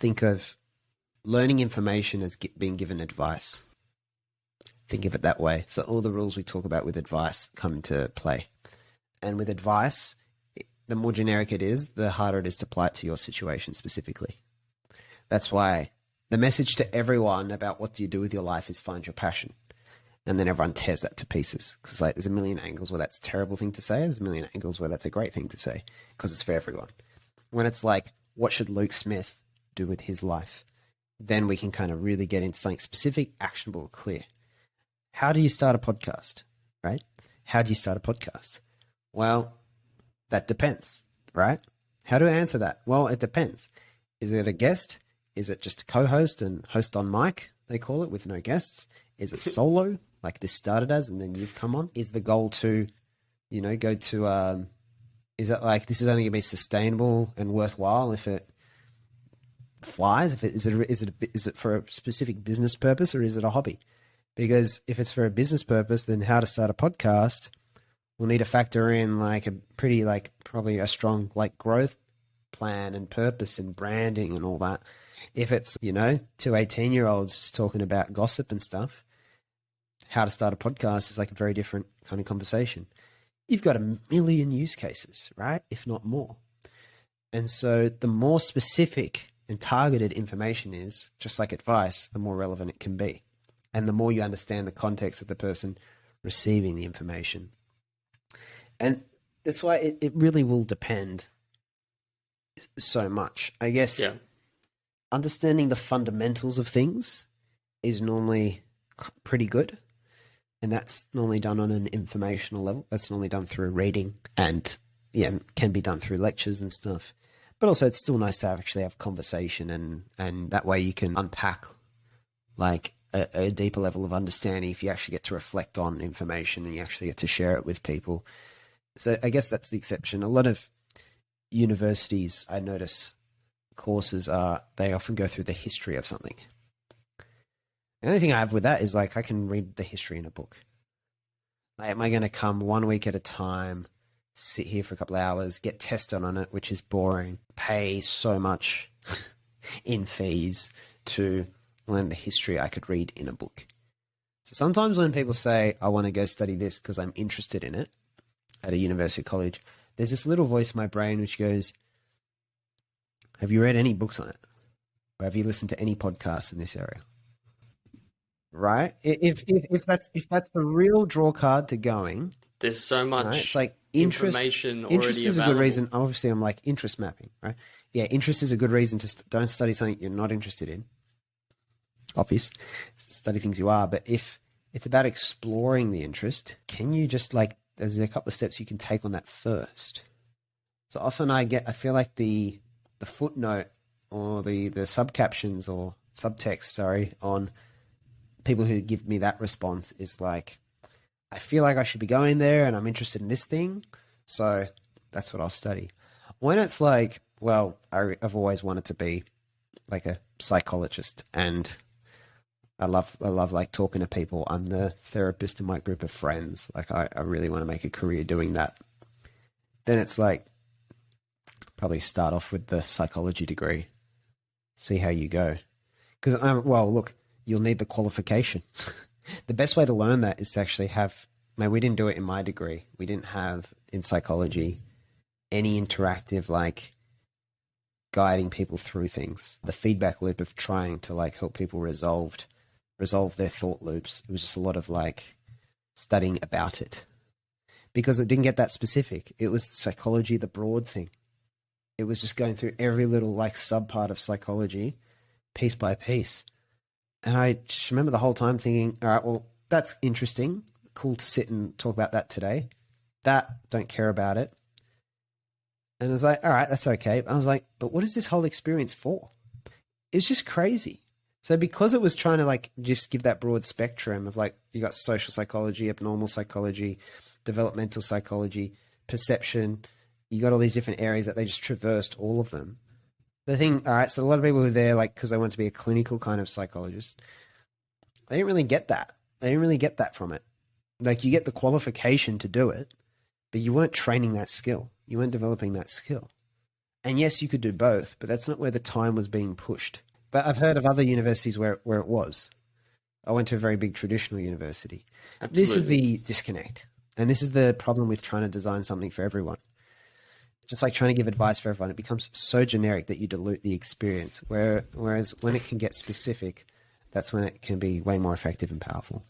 think of learning information as being given advice. Think of it that way. So all the rules we talk about with advice come into play. And with advice, the more generic it is, the harder it is to apply it to your situation specifically. That's why the message to everyone about what do you do with your life is find your passion. And then everyone tears that to pieces. Because like, there's a million angles where that's a terrible thing to say. There's a million angles where that's a great thing to say. Because it's for everyone. When it's like, what should Luke Smith do with his life? Then we can kind of really get into something specific, actionable, clear. How do you start a podcast, right? How do you start a podcast? Well, that depends, right? How do I answer that? Well, it depends. Is it a guest? Is it just a co-host and host on mic, they call it, with no guests? Is it solo, like this started as, and then you've come on? Is the goal to, go to, is it like this is only going to be sustainable and worthwhile if it flies? Is it for a specific business purpose, or is it a hobby? Because if it's for a business purpose, then how to start a podcast, we'll need to factor in like a pretty, like probably a strong like growth plan and purpose and branding and all that. If it's, two 18-year-olds just talking about gossip and stuff, how to start a podcast is like a very different kind of conversation. You've got a million use cases, right? If not more. And so the more specific and targeted information is, just like advice, the more relevant it can be. And the more you understand the context of the person receiving the information. And that's why it really will depend so much. I guess understanding the fundamentals of things is normally pretty good. And that's normally done on an informational level. That's normally done through reading and can be done through lectures and stuff. But also it's still nice to actually have conversation and that way you can unpack like a deeper level of understanding if you actually get to reflect on information and you actually get to share it with people. So I guess that's the exception. A lot of universities, I notice, courses they often go through the history of something. The only thing I have with that is like I can read the history in a book. Like, am I going to come 1 week at a time, sit here for a couple of hours, get tested on it, which is boring, pay so much in fees to learn the history I could read in a book? So sometimes when people say, I want to go study this because I'm interested in it at a university or college, there's this little voice in my brain which goes, have you read any books on it? Or have you listened to any podcasts in this area? Right? If that's the real draw card to going, there's so much, right? It's like information already interest is available. a good reason. Obviously, I'm like interest mapping, right? Yeah, interest is a good reason to don't study something you're not interested in. Obvious, study things you are. But if it's about exploring the interest, can you just like, there's a couple of steps you can take on that first. So often I feel like the footnote or the subcaptions or subtext, on people who give me that response is like, I feel like I should be going there and I'm interested in this thing, so that's what I'll study. When it's like, well, I've always wanted to be like a psychologist and I love like talking to people. I'm the therapist in my group of friends. Like I really want to make a career doing that. Then it's like, probably start off with the psychology degree, see how you go. Because, look, you'll need the qualification. The best way to learn that is to actually have, we didn't do it in my degree. We didn't have in psychology any interactive, like guiding people through things. The feedback loop of trying to like help people resolve their thought loops. It was just a lot of like studying about it because it didn't get that specific. It was psychology, the broad thing. It was just going through every little like sub part of psychology piece by piece. And I just remember the whole time thinking, all right, well, that's interesting. Cool to sit and talk about that today. Don't care about it. And I was like, all right, that's okay. I was like, but what is this whole experience for? It's just crazy. So because it was trying to like just give that broad spectrum of like, you got social psychology, abnormal psychology, developmental psychology, perception, you got all these different areas that they just traversed all of them. The thing, all right, so a lot of people were there like because they want to be a clinical kind of psychologist. They didn't really get that. They didn't really get that from it. Like you get the qualification to do it, but you weren't training that skill. You weren't developing that skill. And yes, you could do both, but that's not where the time was being pushed. But I've heard of other universities where it was. I went to a very big traditional university. Absolutely. This is the disconnect. And this is the problem with trying to design something for everyone. Just like trying to give advice for everyone, it becomes so generic that you dilute the experience. Whereas when it can get specific, that's when it can be way more effective and powerful.